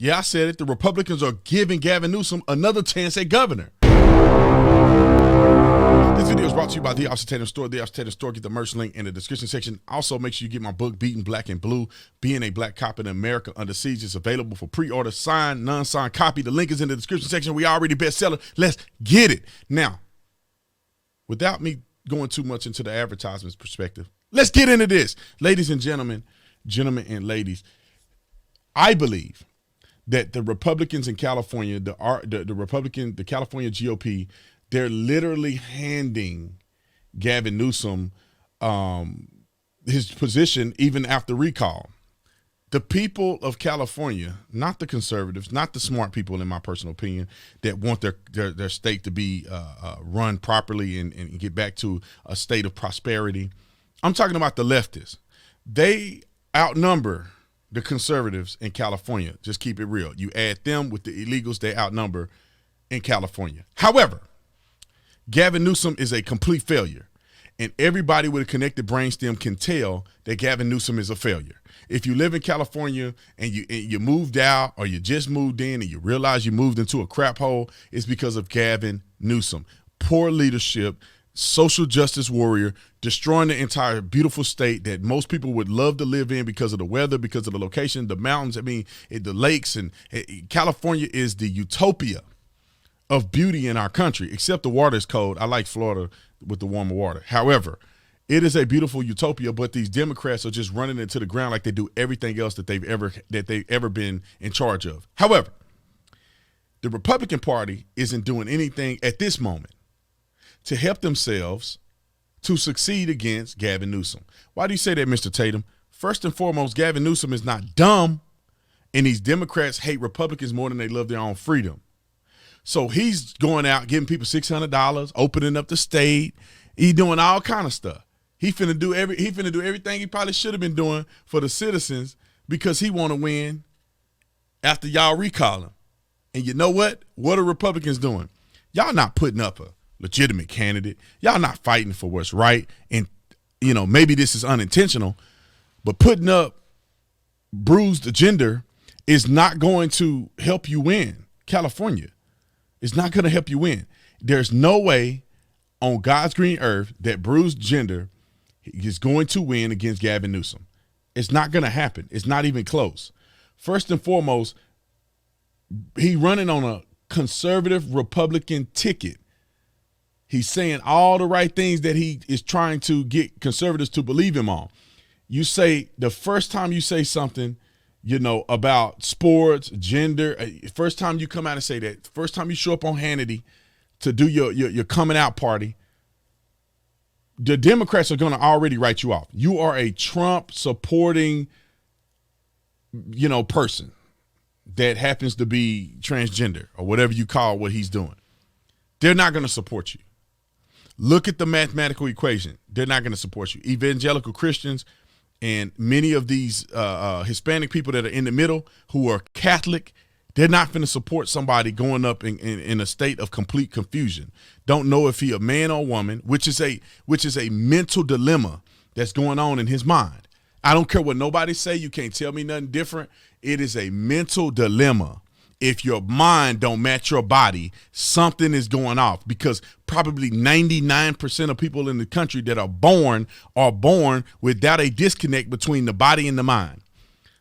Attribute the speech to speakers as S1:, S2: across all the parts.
S1: Yeah, I said it. The Republicans are giving Gavin Newsom another chance at governor. This video is brought to you by the Tatum Store. The Tatum Store. Get the merch link in the description section. Also, make sure you get my book, Beating Black and Blue, Being a Black Cop in America Under Siege. It's available for pre-order, signed, non-signed copy. The link is in the description section. We already bestseller. Let's get it. Now, without me going too much into the advertisement's perspective, let's get into this. Ladies and gentlemen and ladies, I believe that the Republicans in California, the California GOP, they're literally handing Gavin Newsom his position even after recall. The people of California, not the conservatives, not the smart people, in my personal opinion, that want their state to be run properly and get back to a state of prosperity. I'm talking about the leftists. They outnumber the conservatives in California. Just keep it real. You add them with the illegals, they outnumber in California. However, Gavin Newsom is a complete failure, and everybody with a connected brainstem can tell that Gavin Newsom is a failure. If you live in California and you moved out, or you just moved in and you realize you moved into a crap hole, it's because of Gavin Newsom. Poor leadership, social justice warrior, destroying the entire beautiful state that most people would love to live in because of the weather, because of the location, the mountains, the lakes. And California is the utopia of beauty in our country, except the water is cold. I like Florida with the warmer water. However, it is a beautiful utopia, but these Democrats are just running into the ground like they do everything else that they've ever been in charge of. However, the Republican Party isn't doing anything at this moment to help themselves to succeed against Gavin Newsom. Why do you say that, Mr. Tatum? First and foremost, Gavin Newsom is not dumb, and these Democrats hate Republicans more than they love their own freedom. So he's going out giving people $600, opening up the state. He's doing all kind of stuff. He finna do everything he probably should have been doing for the citizens because he want to win after y'all recall him. And you know what? What are Republicans doing? Y'all not putting up a legitimate candidate. Y'all not fighting for what's right. And, maybe this is unintentional, but putting up bruised gender is not going to help you win California. It's not going to help you win. There's no way on God's green earth that bruised gender is going to win against Gavin Newsom. It's not going to happen. It's not even close. First and foremost, he running on a conservative Republican ticket. He's saying all the right things that he is trying to get conservatives to believe him on. You say the first time you say something, about sports, gender, first time you come out and say that, first time you show up on Hannity to do your coming out party, the Democrats are going to already write you off. You are a Trump supporting, person that happens to be transgender or whatever you call what he's doing. They're not going to support you. Look at the mathematical equation. They're not going to support you. Evangelical Christians and many of these Hispanic people that are in the middle who are Catholic, they're not going to support somebody going up in a state of complete confusion. Don't know if he a man or a woman, which is a mental dilemma that's going on in his mind. I don't care what nobody say. You can't tell me nothing different. It is a mental dilemma. If your mind don't match your body, something is going off, because probably 99% of people in the country that are born without a disconnect between the body and the mind.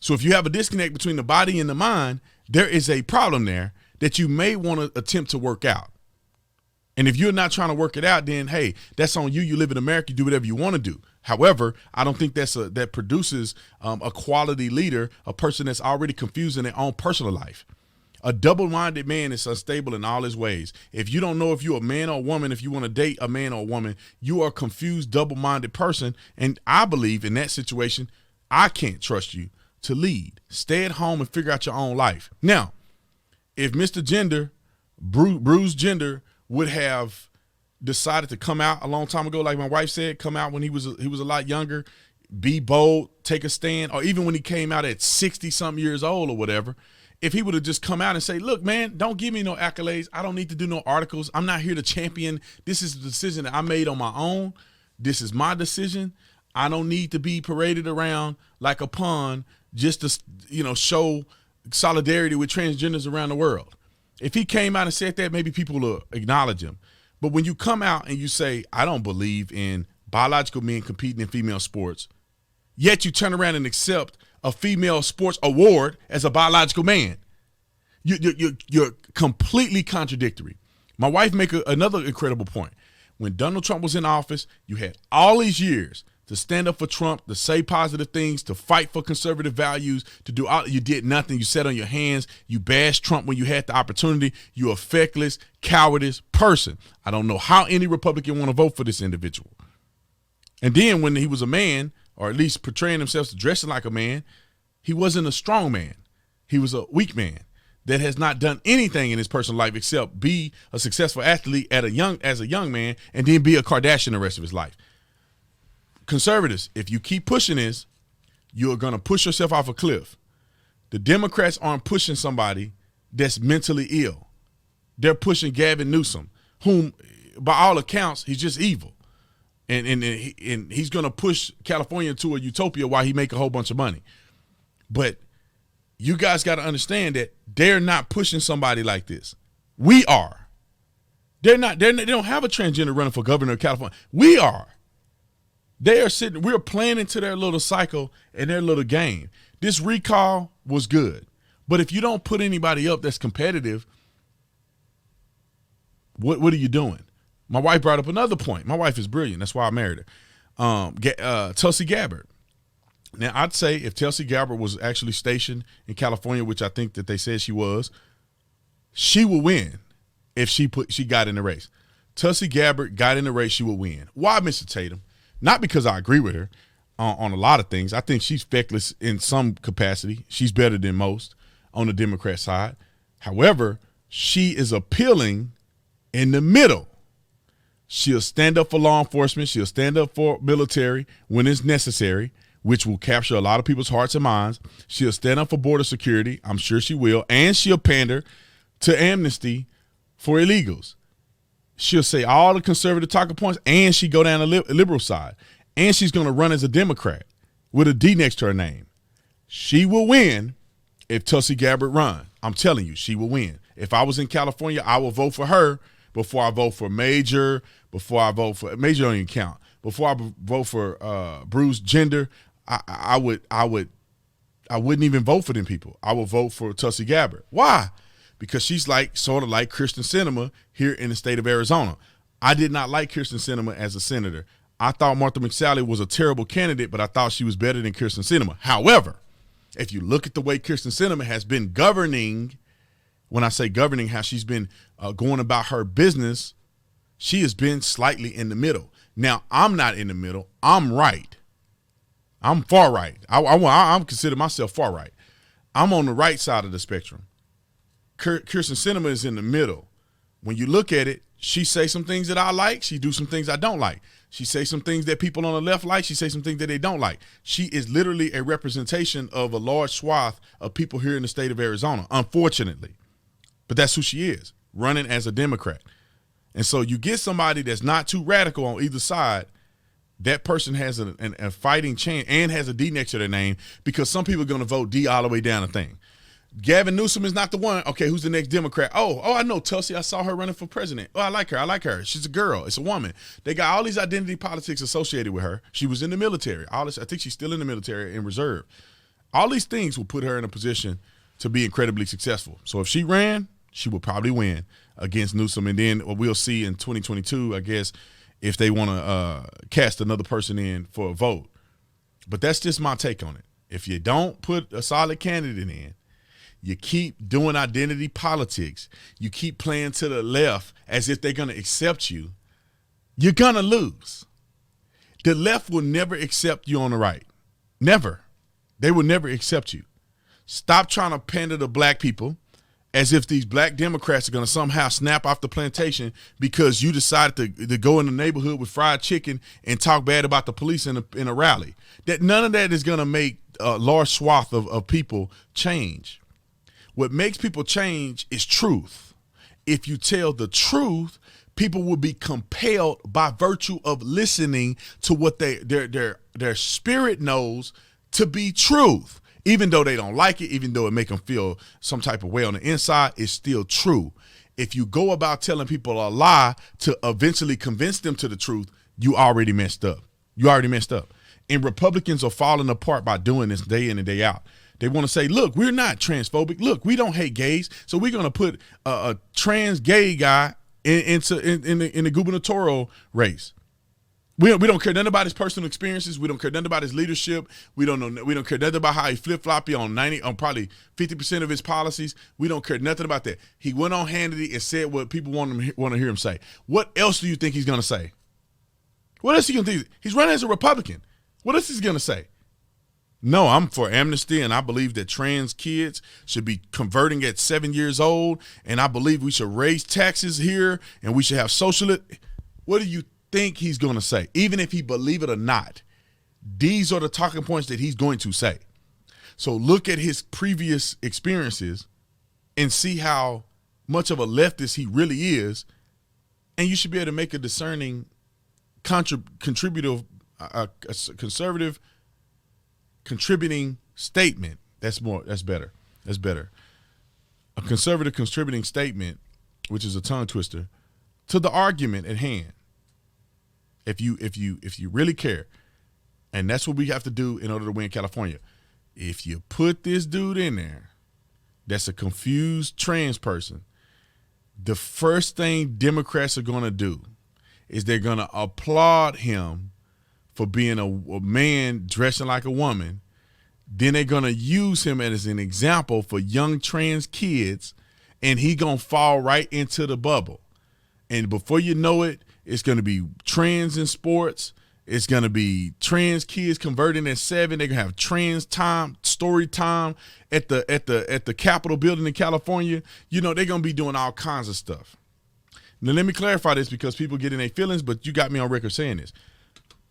S1: So if you have a disconnect between the body and the mind, there is a problem there that you may want to attempt to work out. And if you're not trying to work it out, then, hey, that's on you. You live in America, you do whatever you want to do. However, I don't think that produces a quality leader, a person that's already confused in their own personal life. A double-minded man is unstable in all his ways. If you don't know if you're a man or a woman, if you want to date a man or a woman, you are a confused, double-minded person. And I believe in that situation, I can't trust you to lead. Stay at home and figure out your own life. Now, if Mr. Gender, Bruised Gender, would have decided to come out a long time ago, like my wife said, come out when he was a lot younger, be bold, take a stand, or even when he came out at 60-something years old or whatever, if he would have just come out and say, look, man, don't give me no accolades. I don't need to do no articles. I'm not here to champion. This is the decision that I made on my own. This is my decision. I don't need to be paraded around like a pawn just to, show solidarity with transgenders around the world. If he came out and said that, maybe people will acknowledge him. But when you come out and you say, I don't believe in biological men competing in female sports, yet you turn around and accept a female sports award as a biological man, you're completely contradictory. My wife make another incredible point. When Donald Trump was in office, you had all these years to stand up for Trump, to say positive things, to fight for conservative values, to do all. You did nothing. You sat on your hands. You bashed Trump when you had the opportunity. You're a feckless, cowardice person. I don't know how any Republican want to vote for this individual. And then when he was a man, or at least portraying himself as dressing like a man, he wasn't a strong man. He was a weak man that has not done anything in his personal life except be a successful athlete as a young man and then be a Kardashian the rest of his life. Conservatives, if you keep pushing this, you're going to push yourself off a cliff. The Democrats aren't pushing somebody that's mentally ill. They're pushing Gavin Newsom, whom, by all accounts, he's just evil. And he's going to push California to a utopia while he make a whole bunch of money. But you guys got to understand that they're not pushing somebody like this. We are. They don't have a transgender running for governor of California. We are. They are sitting, we're playing into their little cycle and their little game. This recall was good. But if you don't put anybody up that's competitive, what are you doing? My wife brought up another point. My wife is brilliant. That's why I married her. Tulsi Gabbard. Now, I'd say if Tulsi Gabbard was actually stationed in California, which I think that they said she was, she will win if she got in the race. Tulsi Gabbard got in the race, she will win. Why, Mr. Tatum? Not because I agree with her on a lot of things. I think she's feckless in some capacity. She's better than most on the Democrat side. However, she is appealing in the middle. She'll stand up for law enforcement. She'll stand up for military when it's necessary, which will capture a lot of people's hearts and minds. She'll stand up for border security. I'm sure she will. And she'll pander to amnesty for illegals. She'll say all the conservative talking points, and she go down the liberal side. And she's going to run as a Democrat with a D next to her name. She will win if Tulsi Gabbard run. I'm telling you, she will win. If I was in California, I will vote for her before I vote for Major, before I vote for – Major don't even count. Before I vote for Bruce Gender, I wouldn't even vote for them people. I would vote for Tulsi Gabbard. Why? Because she's sort of like Kyrsten Sinema here in the state of Arizona. I did not like Kyrsten Sinema as a senator. I thought Martha McSally was a terrible candidate, but I thought she was better than Kyrsten Sinema. However, if you look at the way Kyrsten Sinema has been governing, when I say governing, how she's been going about her business, she has been slightly in the middle. Now, I'm not in the middle. I'm right. I'm far right. I consider myself far right. I'm on the right side of the spectrum. Kyrsten Sinema is in the middle. When you look at it, she say some things that I like. She do some things I don't like. She say some things that people on the left like. She say some things that they don't like. She is literally a representation of a large swath of people here in the state of Arizona, unfortunately. But that's who she is, running as a Democrat. And so you get somebody that's not too radical on either side, that person has a fighting chance and has a D next to their name, because some people are going to vote D all the way down the thing. Gavin Newsom is not the one. Okay, who's the next Democrat? Oh, I know Tulsi. I saw her running for president. Oh, I like her. She's a girl. It's a woman. They got all these identity politics associated with her. She was in the military. All this, I think she's still in the military in reserve. All these things will put her in a position to be incredibly successful. So if she ran, she would probably win against Newsom. And then we'll see in 2022, I guess, if they want to cast another person in for a vote. But that's just my take on it. If you don't put a solid candidate in, you keep doing identity politics, you keep playing to the left as if they're going to accept you, you're going to lose. The left will never accept you on the right. Never. They will never accept you. Stop trying to pander to black people as if these black Democrats are going to somehow snap off the plantation because you decided to go in the neighborhood with fried chicken and talk bad about the police in a rally. That none of that is going to make a large swath of people change. What makes people change is truth. If you tell the truth, people will be compelled by virtue of listening to what their spirit knows to be truth. Even though they don't like it, even though it make them feel some type of way on the inside, it's still true. If you go about telling people a lie to eventually convince them to the truth, you already messed up. You already messed up. And Republicans are falling apart by doing this day in and day out. They want to say, look, we're not transphobic. Look, we don't hate gays. So we're going to put a trans gay guy in the gubernatorial race. We don't care nothing about his personal experiences. We don't care nothing about his leadership. We don't care nothing about how he flip-floppy on probably 50% of his policies. We don't care nothing about that. He went on Hannity and said what people want to hear him say. What else do you think he's going to say? What else is he going to think? He's running as a Republican. What else is he going to say? No, I'm for amnesty, and I believe that trans kids should be converting at 7 years old, and I believe we should raise taxes here, and we should have social. What do you think he's going to say? Even if he believe it or not, these are the talking points that he's going to say. So look at his previous experiences and see how much of a leftist he really is, and you should be able to make a discerning conservative contributing statement. That's better. A conservative contributing statement, which is a tongue twister, to the argument at hand. If you really care, and that's what we have to do in order to win California. If you put this dude in there that's a confused trans person, the first thing Democrats are going to do is they're going to applaud him for being a man dressing like a woman. Then they're going to use him as an example for young trans kids, and he going to fall right into the bubble. And before you know it, it's going to be trans in sports. It's going to be trans kids converting at 7. They're going to have trans time, story time at the Capitol building in California. You know, they're going to be doing all kinds of stuff. Now, let me clarify this because people get in their feelings, but you got me on record saying this.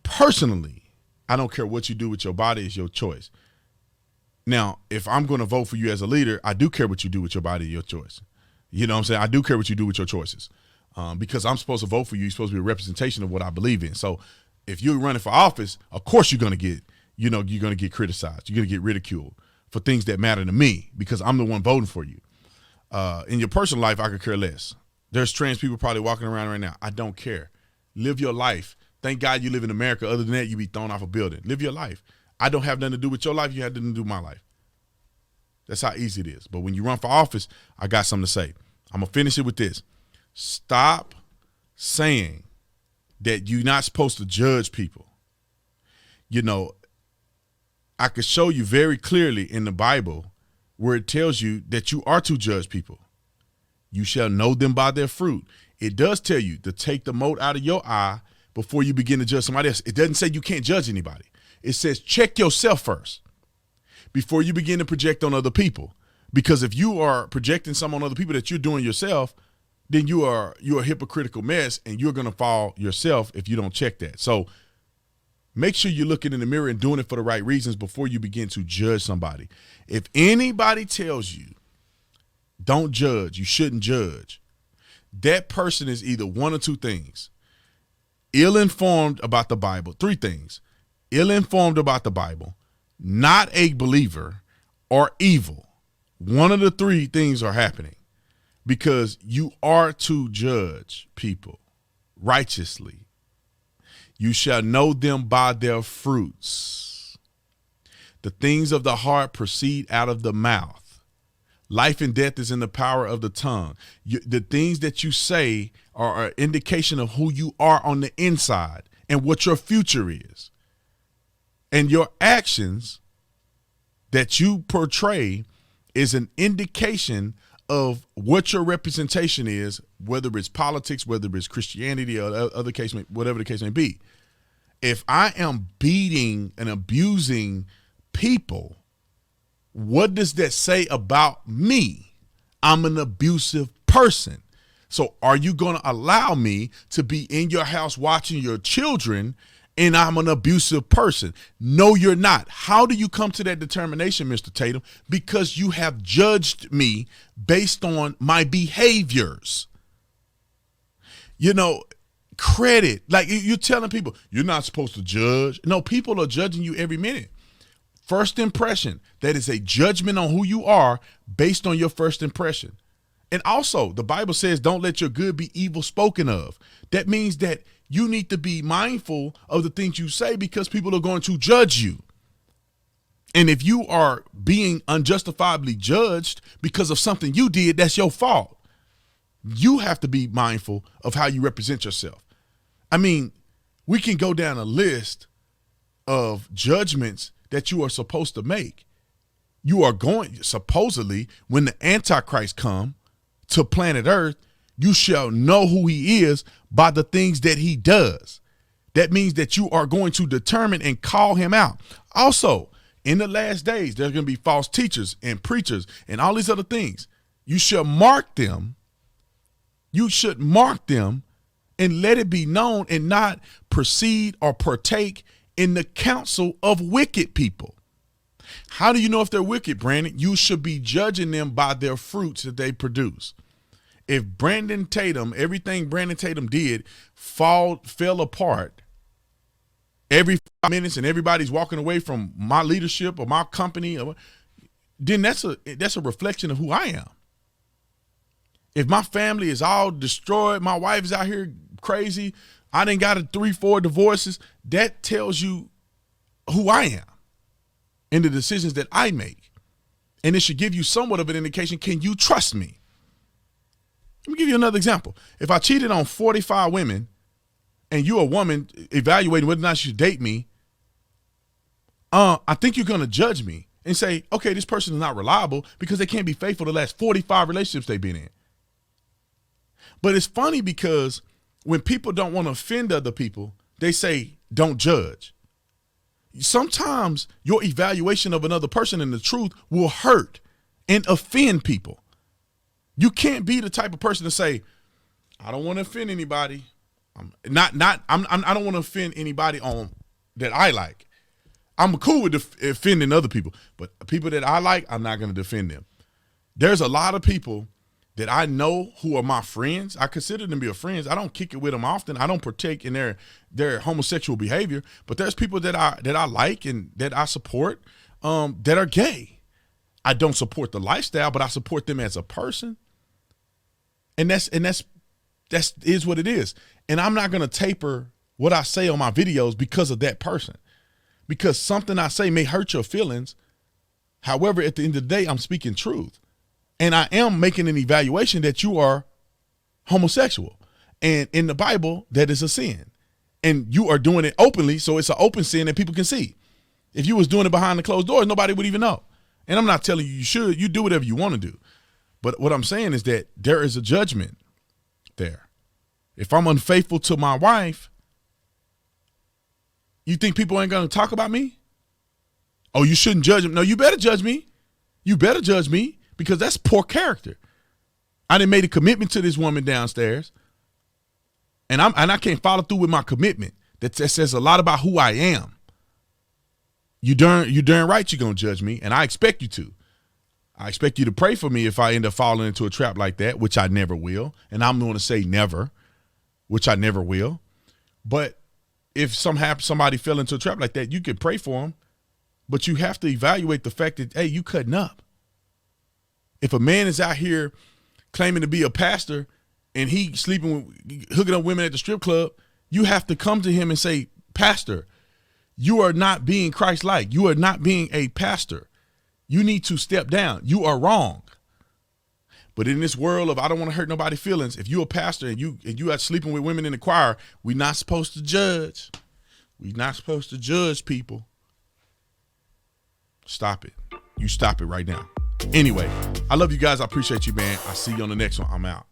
S1: Personally, I don't care what you do with your body. It's your choice. Now, if I'm going to vote for you as a leader, I do care what you do with your body, your choice. You know what I'm saying? I do care what you do with your choices. Because I'm supposed to vote for you. You're supposed to be a representation of what I believe in. So if you're running for office, of course you're going to get, you're going to get criticized. You're going to get ridiculed for things that matter to me because I'm the one voting for you. In your personal life, I could care less. There's trans people probably walking around right now. I don't care. Live your life. Thank God you live in America. Other than that, you be thrown off a building. Live your life. I don't have nothing to do with your life. You have nothing to do with my life. That's how easy it is. But when you run for office, I got something to say. I'm going to finish it with this. Stop saying that you're not supposed to judge people. You know, I could show you very clearly in the Bible where it tells you that you are to judge people. You shall know them by their fruit. It does tell you to take the mote out of your eye before you begin to judge somebody else. It doesn't say you can't judge anybody. It says check yourself first before you begin to project on other people. Because if you are projecting some on other people that you're doing yourself, then you're a hypocritical mess, and you're going to fall yourself if you don't check that. So make sure you're looking in the mirror and doing it for the right reasons before you begin to judge somebody. If anybody tells you don't judge, you shouldn't judge, that person is either one or two things: ill-informed about the Bible. 3 things: ill-informed about the Bible, not a believer, or evil. One of the 3 things are happening. Because you are to judge people righteously. You shall know them by their fruits. The things of the heart proceed out of the mouth. Life and death is in the power of the tongue. The things that you say are an indication of who you are on the inside and what your future is. And your actions that you portray is an indication of what your representation is, whether it's politics, whether it's Christianity, or other case, whatever the case may be. If I am beating and abusing people, what does that say about me? I'm an abusive person. So are you going to allow me to be in your house watching your children and I'm an abusive person? No, you're not. How do you come to that determination, Mr. Tatum? Because you have judged me based on my behaviors. You know, credit. Like you're telling people, you're not supposed to judge. No, people are judging you every minute. First impression, that is a judgment on who you are based on your first impression. And also, the Bible says, don't let your good be evil spoken of. That means that you need to be mindful of the things you say because people are going to judge you. And if you are being unjustifiably judged because of something you did, that's your fault. You have to be mindful of how you represent yourself. I mean, we can go down a list of judgments that you are supposed to make. You are going, supposedly, when the Antichrist come to planet Earth, you shall know who he is by the things that he does. That means that you are going to determine and call him out. Also, in the last days, there's going to be false teachers and preachers and all these other things. You shall mark them. You should mark them and let it be known and not proceed or partake in the counsel of wicked people. How do you know if they're wicked, Brandon? You should be judging them by their fruits that they produce. If Brandon Tatum, everything Brandon Tatum did fell apart every 5 minutes and everybody's walking away from my leadership or my company, then that's a reflection of who I am. If my family is all destroyed, my wife is out here crazy, I done got 3-4 divorces, that tells you who I am and the decisions that I make. And it should give you somewhat of an indication, can you trust me? Let me give you another example. If I cheated on 45 women and you're a woman evaluating whether or not you should date me, I think you're going to judge me and say, okay, this person is not reliable because they can't be faithful to the last 45 relationships they've been in. But it's funny because when people don't want to offend other people, they say, don't judge. Sometimes your evaluation of another person and the truth will hurt and offend people. You can't be the type of person to say, I don't want to offend anybody. I don't want to offend anybody on that I like. I'm cool with offending other people, but people that I like, I'm not going to defend them. There's a lot of people that I know who are my friends. I consider them to be friends. I don't kick it with them often. I don't partake in their homosexual behavior, but there's people that I like and that I support that are gay. I don't support the lifestyle, but I support them as a person. And that's is what it is. And I'm not going to taper what I say on my videos because of that person, because something I say may hurt your feelings. However, at the end of the day, I'm speaking truth. And I am making an evaluation that you are homosexual. And in the Bible, that is a sin. And you are doing it openly, so it's an open sin that people can see. If you was doing it behind the closed doors, nobody would even know. And I'm not telling you you should. You do whatever you want to do. But what I'm saying is that there is a judgment there. If I'm unfaithful to my wife, you think people ain't going to talk about me? Oh, you shouldn't judge them. No, you better judge me. You better judge me because that's poor character. I done made a commitment to this woman downstairs, and I can't follow through with my commitment. That says a lot about who I am. You darn right you're going to judge me, and I expect you to. I expect you to pray for me if I end up falling into a trap like that, which I never will. And I'm going to say never, which I never will. But if somebody fell into a trap like that, you could pray for them. But you have to evaluate the fact that, hey, you cutting up. If a man is out here claiming to be a pastor and he hooking up women at the strip club, you have to come to him and say, Pastor, you are not being Christ-like. You are not being a pastor. You need to step down. You are wrong. But in this world of I don't want to hurt nobody's feelings, if you're a pastor and you are sleeping with women in the choir, we're not supposed to judge. We're not supposed to judge people. Stop it. You stop it right now. Anyway, I love you guys. I appreciate you, man. I'll see you on the next one. I'm out.